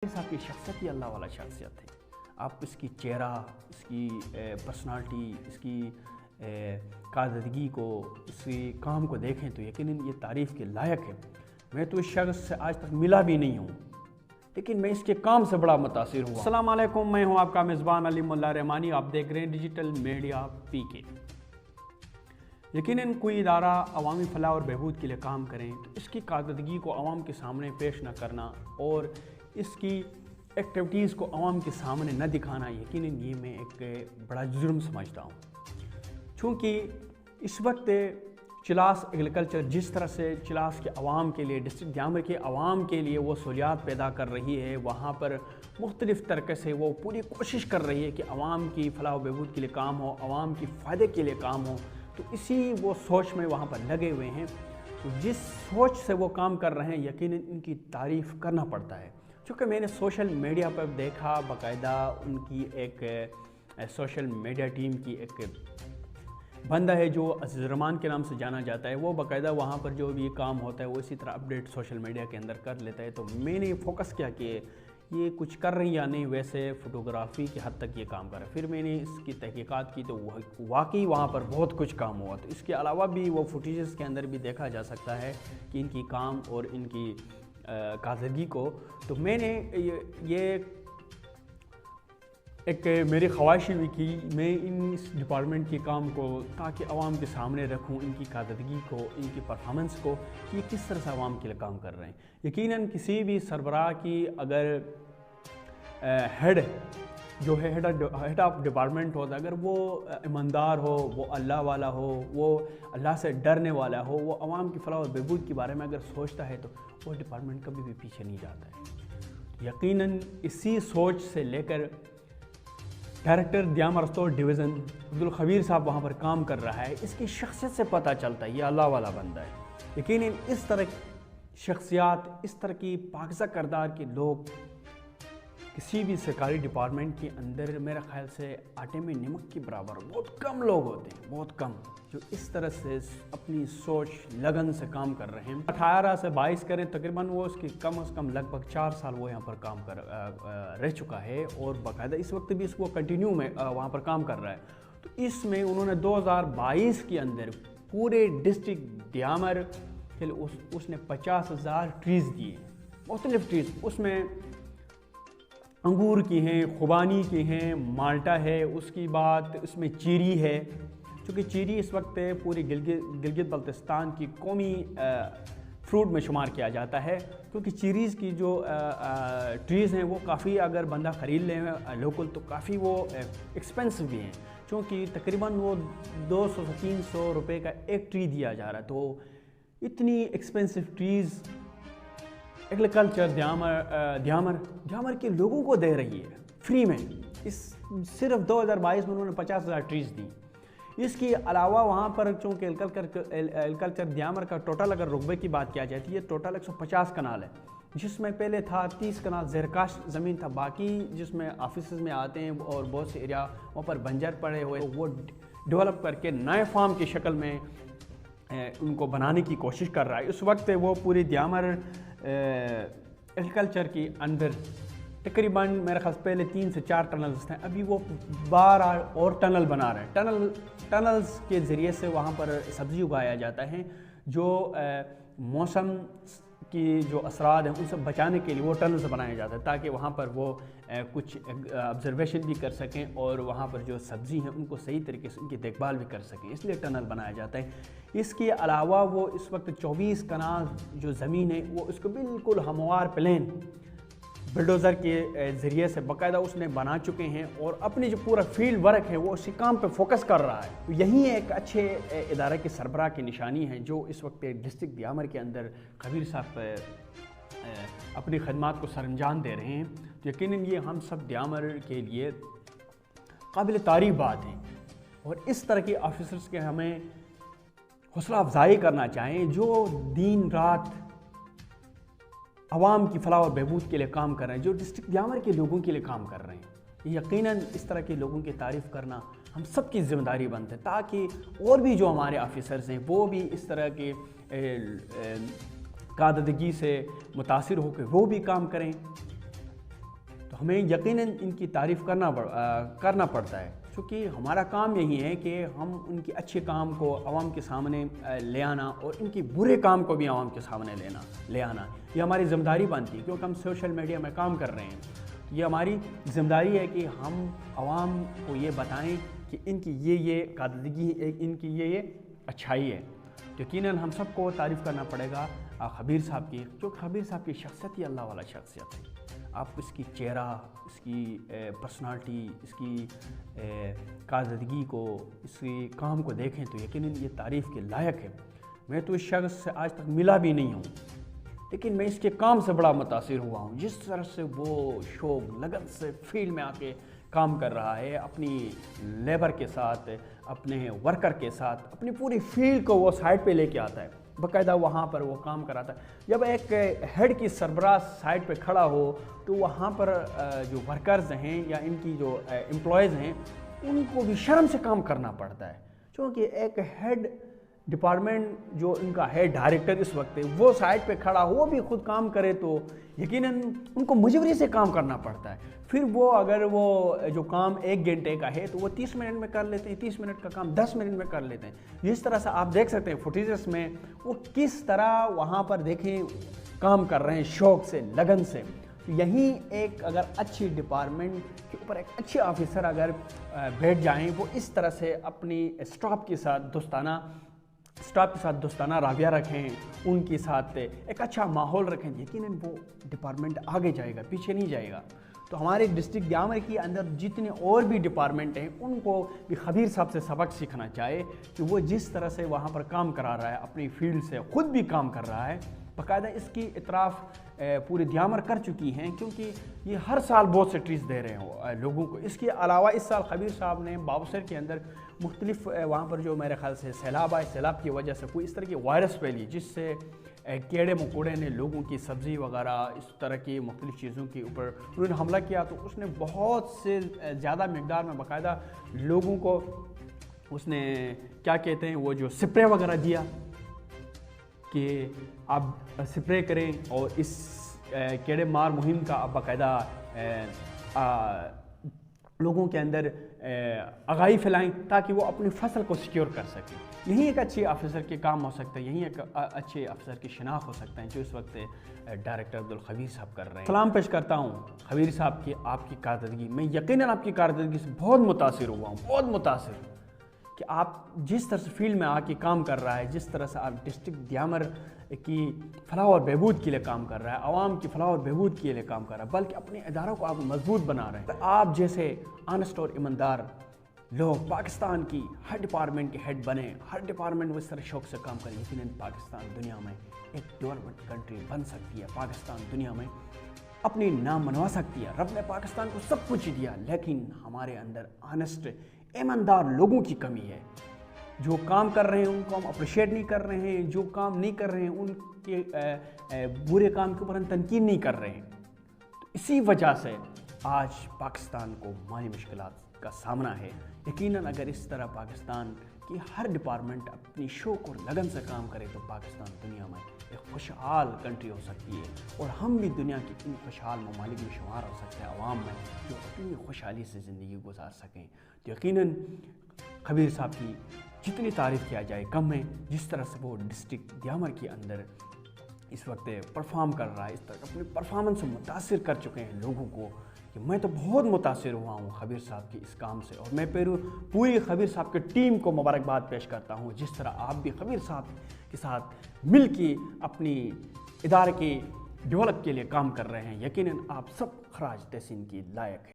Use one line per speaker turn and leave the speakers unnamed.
صاحب کی شخصیت ہی اللہ والا شخصیت ہے. آپ اس کی چہرہ، اس کی پرسنالٹی، اس کی قاعدگی کو، اس کے کام کو دیکھیں تو یقیناً یہ تعریف کے لائق ہے. میں تو اس شخص سے آج تک ملا بھی نہیں ہوں، لیکن میں اس کے کام سے بڑا متاثر ہوا. السلام علیکم، میں ہوں آپ کا میزبان علیم اللہ رحمانی. آپ دیکھ رہے ہیں ڈیجیٹل میڈیا پی کے. یقیناً کوئی ادارہ عوامی فلاح اور بہبود کے لیے کام کریں تو اس کی قاعدگی کو عوام کے سامنے پیش نہ کرنا اور اس کی ایکٹیویٹیز کو عوام کے سامنے نہ دکھانا، یقیناً یہ میں ایک بڑا جرم سمجھتا ہوں. چونکہ اس وقت چلاس ایگریکلچر جس طرح سے چلاس کے عوام کے لیے، ڈسٹرکٹ دیامر کے عوام کے لیے وہ سہولیات پیدا کر رہی ہے، وہاں پر مختلف طریقے سے وہ پوری کوشش کر رہی ہے کہ عوام کی فلاح و بہبود کے لیے کام ہو، عوام کی فائدے کے لیے کام ہو، تو اسی وہ سوچ میں وہاں پر لگے ہوئے ہیں. تو جس سوچ سے وہ کام کر رہے ہیں یقیناً ان کی تعریف کرنا پڑتا ہے. چونکہ میں نے سوشل میڈیا پر دیکھا، باقاعدہ ان کی ایک سوشل میڈیا ٹیم کی ایک بندہ ہے جو عزیز الرحمان کے نام سے جانا جاتا ہے. وہ باقاعدہ وہاں پر جو بھی کام ہوتا ہے وہ اسی طرح اپڈیٹ سوشل میڈیا کے اندر کر لیتا ہے. تو میں نے فوکس کیا کہ یہ کچھ کر رہی یا نہیں، ویسے فوٹوگرافی کی حد تک یہ کام کر رہا ہے. پھر میں نے اس کی تحقیقات کی تو واقعی وہاں پر بہت کچھ کام ہوا. تو اس کے علاوہ بھی وہ فوٹیجز کے اندر بھی دیکھا جا سکتا ہے کہ ان کی کام اور ان کی قاعدگی کو. تو میں نے یہ ایک میری خواہش بھی کی، میں اس ڈپارٹمنٹ کے کام کو تاکہ عوام کے سامنے رکھوں، ان کی قاعدگی کو، ان کی پرفارمنس کو، کہ یہ کس طرح سے عوام کے لیے کام کر رہے ہیں. یقیناً کسی بھی سربراہ کی اگر ہیڈ جو ہے ہیڈ آف ڈپارٹمنٹ ہوتا ہے، اگر وہ ایماندار ہو، وہ اللہ والا ہو، وہ اللہ سے ڈرنے والا ہو، وہ عوام کی فلاح و بہبود کے بارے میں اگر سوچتا ہے تو وہ ڈپارٹمنٹ کبھی بھی پیچھے نہیں جاتا ہے. یقیناً اسی سوچ سے لے کر director Diamer store division Abdul Khabir صاحب وہاں پر کام کر رہا ہے. اس کی شخصیت سے پتہ چلتا ہے یہ اللہ والا بندہ ہے. یقیناً اس طرح شخصیات، اس طرح کی پاکیزہ کردار کے لوگ کسی بھی سرکاری ڈپارٹمنٹ کے اندر میرے خیال سے آٹے میں نمک کے برابر بہت کم لوگ ہوتے ہیں، بہت کم، جو اس طرح سے اپنی سوچ لگن سے کام کر رہے ہیں. 18 سے 22 کریں تقریباً وہ اس کی کم از کم لگ بھگ 4 سال وہ یہاں پر کام رہ چکا ہے اور باقاعدہ اس وقت بھی اس کو کنٹینیو میں وہاں پر کام کر رہا ہے. تو اس میں انہوں نے 2022 کے اندر پورے ڈسٹرکٹ دیامر کے لیے اس نے 50,000 ٹریز دیے، مختلف ٹریز. اس میں انگور کی ہیں، خوبانی کی ہیں، مالٹا ہے، اس کی بات اس میں چیری ہے. چونکہ چیری اس وقت پوری گلگت بلتستان کی قومی فروٹ میں شمار کیا جاتا ہے، کیونکہ چیریز کی جو ٹریز ہیں وہ کافی اگر بندہ خرید لیں لوکل تو کافی وہ ایکسپینسو بھی ہیں، چونکہ تقریباً وہ 200 سے 300 روپے کا ایک ٹری دیا جا رہا ہے. تو اتنی ایکسپینسو ٹریز ایگریکلچر دیامر کے لوگوں کو دے رہی ہے فری میں. صرف 2022 میں انہوں نے 50,000 ٹریز دی. اس کے علاوہ وہاں پر چونکہ ایگریکلچر دیامر کا ٹوٹل اگر رقبے کی بات کیا جاتی ہے، ٹوٹل 150 کنال ہے، جس میں پہلے تھا 30 کنال زیرکاش زمین تھا. باقی جس میں آفیسز میں آتے ہیں اور بہت سے ایریا وہاں پر بنجر پڑے ہوئے، وہ ڈیولپ کر کے نئے فارم کی شکل میں ان کو بنانے کی کوشش کر رہا ہے. اس وقت وہ پوری دیامر ایگریکلچر کی اندر تقریباً میرے خیال پہلے 3 سے 4 ٹنلز تھے، ابھی وہ 12 اور ٹنل بنا رہے ہیں. ٹنلز کے ذریعے سے وہاں پر سبزی اگایا جاتا ہے، جو موسم کی جو اثرات ہیں ان سے بچانے کے لیے وہ ٹنلز بنائے جاتے ہیں تاکہ وہاں پر وہ کچھ آبزرویشن بھی کر سکیں اور وہاں پر جو سبزی ہیں ان کو صحیح طریقے سے ان کی دیکھ بھال بھی کر سکیں، اس لیے ٹنل بنایا جاتا ہے. اس کے علاوہ وہ اس وقت 24 کنال جو زمین ہے وہ اس کو بالکل ہموار پلین بلڈوزر کے ذریعے سے باقاعدہ اس نے بنا چکے ہیں اور اپنی جو پورا فیلڈ ورک ہے وہ اسی کام پہ فوکس کر رہا ہے. یہی ایک اچھے ادارے کے سربراہ کی نشانی ہے جو اس وقت ڈسٹرکٹ دیامر کے اندر خبیر صاحب اپنی خدمات کو سر انجام دے رہے ہیں. تو یقیناً یہ ہم سب دیامر کے لیے قابل تعریف بات ہے اور اس طرح کے آفیسرز کے ہمیں حوصلہ افزائی کرنا چاہیں جو دن رات عوام کی فلاح و بہبود کے لیے کام کر رہے ہیں، جو ڈسٹرکٹ دیامر کے لوگوں کے لیے کام کر رہے ہیں. یقیناً اس طرح کے لوگوں کی تعریف کرنا ہم سب کی ذمہ داری بنتا ہے تاکہ اور بھی جو ہمارے آفیسرز ہیں وہ بھی اس طرح کے قاعدگی سے متاثر ہو کے وہ بھی کام کریں. تو ہمیں یقیناً ان کی تعریف کرنا پڑتا ہے، چونکہ ہمارا کام یہی ہے کہ ہم ان کے اچھے کام کو عوام کے سامنے لے آنا اور ان کے برے کام کو بھی عوام کے سامنے لے آنا، یہ ہماری ذمہ داری بنتی ہے، کیونکہ ہم سوشل میڈیا میں کام کر رہے ہیں۔ یہ ہماری ذمہ داری ہے کہ ہم عوام کو یہ بتائیں کہ ان کی یہ قاعدگی ہے، ان کی یہ اچھائی ہے۔ یقیناً ہم سب کو تعریف کرنا پڑے گا خبیر صاحب کی، جو خبیر صاحب کی شخصیت ہی اللہ والا شخصیت ہے۔ آپ اس کی چہرہ، اس کی پرسنالٹی، اس کی قاعدگی کو، اس کے کام کو دیکھیں تو یقیناً یہ تعریف کے لائق ہے۔ میں تو اس شخص سے آج تک ملا بھی نہیں ہوں، لیکن میں اس کے کام سے بڑا متاثر ہوا ہوں۔ جس طرح سے وہ شوق لگن سے فیلڈ میں آ کے کام کر رہا ہے، اپنی لیبر کے ساتھ، اپنے ورکر کے ساتھ، اپنی پوری فیلڈ کو وہ سائٹ پہ لے کے آتا ہے، باقاعدہ وہاں پر وہ کام کراتا ہے۔ جب ایک ہیڈ کی سربراہ سائٹ پہ کھڑا ہو تو وہاں پر جو ورکرز ہیں یا ان کی جو امپلائیز ہیں ان کو بھی شرم سے کام کرنا پڑتا ہے، کیونکہ ایک ہیڈ ڈپارٹمنٹ جو ان کا ہے ڈائریکٹر اس وقت وہ سائٹ پہ کھڑا ہو، وہ بھی خود کام کرے تو یقیناً ان کو مجبوری سے کام کرنا پڑتا ہے۔ پھر وہ اگر وہ جو کام 1 گھنٹے کا ہے تو وہ 30 منٹ میں کر لیتے ہیں، 30 منٹ کا کام 10 منٹ میں کر لیتے ہیں۔ جس طرح سے آپ دیکھ سکتے ہیں فوٹیجز میں وہ کس طرح وہاں پر دیکھیں کام کر رہے ہیں شوق سے، لگن سے۔ یہیں ایک اگر اچھی ڈپارٹمنٹ کے اوپر ایک اچھے آفیسر اگر بیٹھ جائیں، وہ اس طرح سے اپنی اسٹاف کے ساتھ دوستانہ رویہ رکھیں، ان کے ساتھ ایک اچھا ماحول رکھیں، یقیناً وہ ڈپارٹمنٹ آگے جائے گا، پیچھے نہیں جائے گا۔ تو ہمارے ڈسٹرکٹ دیامر کے اندر جتنے اور بھی ڈپارٹمنٹ ہیں ان کو بھی خبیر صاحب سے سبق سیکھنا چاہیے کہ وہ جس طرح سے وہاں پر کام کرا رہا ہے، اپنی فیلڈ سے خود بھی کام کر رہا ہے، باقاعدہ اس کی اطراف پورے دیامر کر چکی ہیں، کیونکہ یہ ہر سال بہت سے ٹریز دے رہے ہیں لوگوں کو۔ اس کے علاوہ اس سال خبیر صاحب نے بابوسر کے اندر مختلف وہاں پر جو میرے خیال سے سیلاب آئے، سیلاب کی وجہ سے کوئی اس طرح کی وائرس پھیلی جس سے کیڑے مکوڑے نے لوگوں کی سبزی وغیرہ اس طرح کی مختلف چیزوں کے اوپر انہوں نے حملہ کیا، تو اس نے بہت سے زیادہ مقدار میں باقاعدہ لوگوں کو اس نے کیا کہتے ہیں وہ جو سپرے وغیرہ دیا کہ آپ سپرے کریں اور اس کیڑے مار مہم کا آپ باقاعدہ لوگوں کے اندر آگاہی پھیلائیں تاکہ وہ اپنی فصل کو سیکیور کر سکیں۔ یہی ایک اچھے آفیسر کے کام ہو سکتا ہے، یہی ایک اچھے آفیسر کی شناخت ہو سکتا ہے جو اس وقت ڈائریکٹر عبدالخبیر صاحب کر رہے ہیں۔ سلام پیش کرتا ہوں خبیر صاحب کی، آپ کی کارکردگی میں یقیناً آپ کی کارکردگی سے بہت متاثر ہوا ہوں، بہت متاثر ہوں کہ آپ جس طرح سے فیلڈ میں آ کے کام کر رہا ہے، جس طرح سے آپ ڈسٹرکٹ دیامر کی فلاح اور بہبود کے لیے کام کر رہا ہے، عوام کی فلاح اور بہبود کے لیے کام کر رہا ہے، بلکہ اپنے اداروں کو آپ مضبوط بنا رہے ہیں۔ آپ جیسے آنسٹ اور ایماندار لوگ پاکستان کی ہر ڈپارٹمنٹ کے ہیڈ بنے، ہر ڈپارٹمنٹ وہ اس طرح شوق سے کام کریں، یقیناً پاکستان دنیا میں ایک ڈیولپمنٹ کنٹری بن سکتی ہے، پاکستان دنیا میں اپنی نام منوا سکتی ہے۔ رب نے پاکستان کو سب کچھ دیا، لیکن ہمارے اندر آنسٹ ایماندار لوگوں کی کمی ہے۔ جو کام کر رہے ہیں ان کو ہم اپریشیٹ نہیں کر رہے ہیں، جو کام نہیں کر رہے ہیں ان کے برے کام کے اوپر ہم تنقید نہیں کر رہے ہیں۔ تو اسی وجہ سے آج پاکستان کو مالی مشکلات کا سامنا ہے۔ یقیناً اگر اس طرح پاکستان کی ہر ڈپارٹمنٹ اپنی شوق اور لگن سے کام کرے تو پاکستان دنیا میں ایک خوشحال کنٹری ہو سکتی ہے، اور ہم بھی دنیا کی ان خوشحال ممالک میں شمار ہو سکتے ہیں، عوام میں جو اپنی خوشحالی سے زندگی گزار سکیں۔ تو یقیناً خبیر صاحب کی جتنی تعریف کیا جائے کم ہے، جس طرح سے وہ ڈسٹرکٹ دیامر کے اندر اس وقت پرفارم کر رہا ہے، اس طرح اپنی پرفارمنس سے متاثر کر چکے ہیں لوگوں کو کہ میں تو بہت متاثر ہوا ہوں خبیر صاحب کے اس کام سے، اور میں پوری خبیر صاحب کے ٹیم کو مبارکباد پیش کرتا ہوں، جس طرح آپ بھی خبیر صاحب کے ساتھ مل کے اپنی ادارے کے ڈیولپ کے لیے کام کر رہے ہیں۔ یقیناً آپ سب خراج تحسین کی لائق ہیں۔